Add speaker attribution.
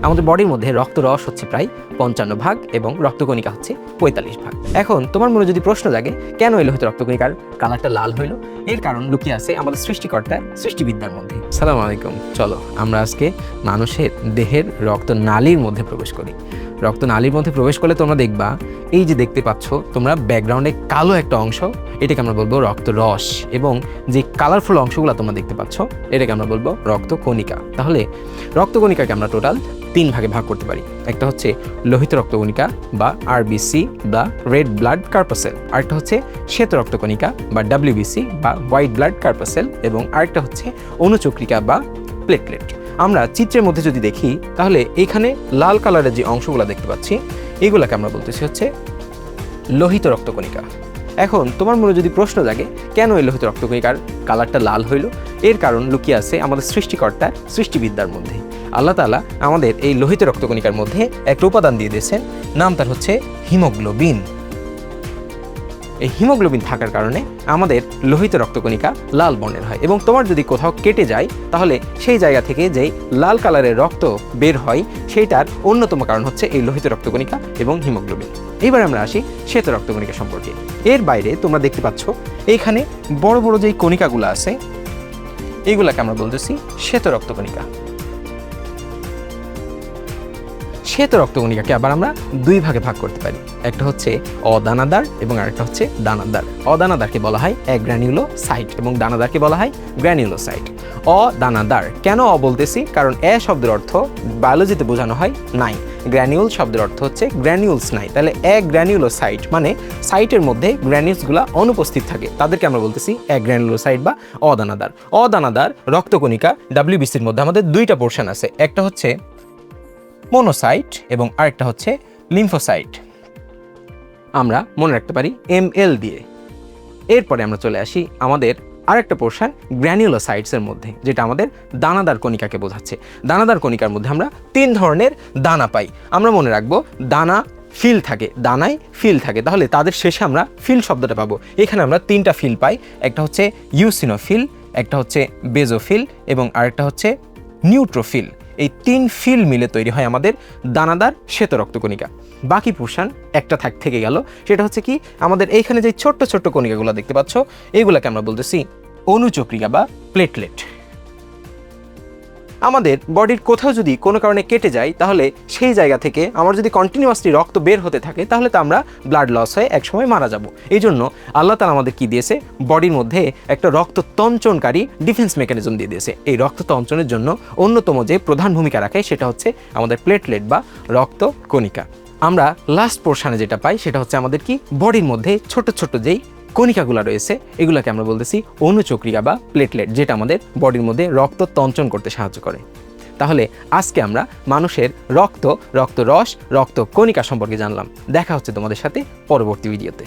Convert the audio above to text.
Speaker 1: আমাদের বডির মধ্যে রক্তরস হচ্ছে প্রায় 55 ভাগ এবং রক্তকণিকা হচ্ছে 45 ভাগ। এখন তোমার মনে যদি প্রশ্ন জাগে কেন এই লোহিত রক্তকণিকার কালারটা লাল হইল, এর কারণ লুকিয়ে আছে আমাদের সৃষ্টিকর্তার সৃষ্টিবিদ্যার মধ্যে। আসসালামু আলাইকুম। চলো আমরা আজকে মানুষের দেহের রক্তনালীর মধ্যে প্রবেশ করি। রক্তনালীর মধ্যে প্রবেশ করলে তোমরা দেখবা এই যে দেখতে পাচ্ছ তোমরা ব্যাকগ্রাউন্ডে কালো একটা অংশ, এটাকে আমরা বলবো রক্তরস, এবং যে কালারফুল অংশগুলো তোমরা দেখতে পাচ্ছ এটাকে আমরা বলবো রক্তকণিকা। তাহলে রক্তকণিকাকে আমরা টোটাল 3 ভাগে ভাগ করতে পারি। একটা হচ্ছে লোহিত রক্তকণিকা বা আরবিসি বা রেড ব্লাড কর্পাসেল, আরেকটা হচ্ছে শ্বেত রক্তকণিকা বা ডাব্লিউবিসি বা হোয়াইট ব্লাড কর্পাসেল, এবং আরেকটা হচ্ছে অনুচক্রিকা বা প্লেটলেট। আমরা চিত্রের মধ্যে যদি দেখি তাহলে এখানে লাল কালারের যে অংশগুলো দেখতে পাচ্ছি এগুলোকে আমরা বলতেছি হচ্ছে লোহিত রক্তকণিকা। এখন তোমার মনে যদি প্রশ্ন জাগে কেন এই লোহিত রক্তকণিকার কালারটা লাল হইল, এর কারণ লুকিয়ে আছে আমাদের সৃষ্টিকর্তার সৃষ্টিবিদ্যার মধ্যে। আল্লাহ তাআলা আমাদের এই লোহিত রক্তকণিকার মধ্যে একটা উপাদান দিয়ে দিয়েছেন, নাম তার হচ্ছে হিমোগ্লোবিন। এই হিমোগ্লোবিন থাকার কারণে আমাদের লোহিত রক্তকণিকা লাল বর্ণের হয়, এবং তোমার যদি কোথাও কেটে যায় তাহলে সেই জায়গা থেকে যেই লাল কালারের রক্ত বের হয় সেইটার অন্যতম কারণ হচ্ছে এই লোহিত রক্তকণিকা এবং হিমোগ্লোবিন। এবার আমরা আসি শ্বেত রক্তকণিকা সম্পর্কে। এর বাইরে তোমরা দেখতে পাচ্ছ এইখানে বড় বড় যেই কণিকাগুলো আছে এইগুলাকে আমরা বলতেছি শ্বেত রক্তকণিকা। শ্বেত রক্তকণিকাকে আবার আমরা 2 ভাগে ভাগ করতে পারি। একটা হচ্ছে অদানাদার এবং আরেকটা হচ্ছে দানাদার। অদানাদারকে বলা হয় অ্যাগ্রানিউলোসাইট এবং দানাদারকে বলা হয় গ্র্যানিউলোসাইট। অদানাদার কেন বলতেছি, কারণ শব্দের অর্থ বায়োলজিতে বোঝানো হয় নাই, গ্র্যানিউল শব্দের অর্থ হচ্ছে গ্র্যানিউলস নাই। তাহলে অ্যাগ্রানিউলোসাইট মানে সাইটের মধ্যে গ্র্যানিউলসগুলো অনুপস্থিত থাকে, তাদেরকে আমরা বলতেছি অ্যাগ্রানিউলোসাইট বা অদানাদার। অদানাদার রক্তকণিকা ডাব্লিউবিসির মধ্যে আমাদের 2টা পোর্শন আছে, একটা হচ্ছে মোনোসাইট এবং আরেকটা হচ্ছে লিম্ফোসাইট। আমরা মনে রাখতে পারি ML দিয়ে। এরপরে আমরা চলে আসি আমাদের আরেকটা পোর্শন গ্র্যানিউলোসাইটসের মধ্যে, যেটা আমাদের দানাদার কণিকাকে বোঝাচ্ছে। দানাদার কণিকার মধ্যে আমরা 3 ধরনের দানা পাই। আমরা মনে রাখবো দানা ফিল থাকে, দানায় ফিল থাকে, তাহলে তাদের শেষে আমরা ফিল শব্দটা পাবো। এখানে আমরা 3টা ফিল পাই, একটা হচ্ছে ইউসিনোফিল, একটা হচ্ছে বেজোফিল এবং আরেকটা হচ্ছে নিউট্রোফিল। এই 3 ফিল মিলে তৈরি হয় আমাদের দানাদার শ্বেত রক্তকণিকা। বাকি পোর্শন একটা থেকে গেল, সেটা হচ্ছে কি আমাদের এইখানে যে ছোট্ট ছোট্ট কণিকাগুলো দেখতে পাচ্ছ এইগুলাকে আমরা বলতেছি অনুচক্রিকা বা প্লেটলেট। আমাদের বডির কোথাও যদি কোনো কারণে কেটে যায় তাহলে সেই জায়গা থেকে আমার যদি কন্টিনিউয়াসলি রক্ত বের হতে থাকে তাহলে তো আমরা ব্লাড লস হয়ে একসময় মারা যাব। এই জন্য আল্লাহ তাআলা আমাদের কি দিয়েছে, বডির মধ্যে একটা রক্ত তঞ্চনকারী ডিফেন্স মেকানিজম দিয়ে দিয়েছে। এই রক্ত তঞ্চনের জন্য অন্যতম যে প্রধান ভূমিকা রাখে সেটা হচ্ছে আমাদের প্লেটলেট বা রক্তকণিকা। আমরা লাস্ট পোর্শনে যেটা পাই সেটা হচ্ছে আমাদের কি বডির মধ্যে ছোট ছোট যেই কণিকাগুলো রয়েছে এগুলোকে আমরা বলতেছি অনুচক্রিকা বা প্লেটলেট, যেটা আমাদের বডির মধ্যে রক্ত তঞ্চন করতে সাহায্য করে। তাহলে আজকে আমরা মানুষের রক্তরস, রক্তকণিকা সম্পর্কে জানলাম। দেখা হচ্ছে তোমাদের সাথে পরবর্তী ভিডিওতে।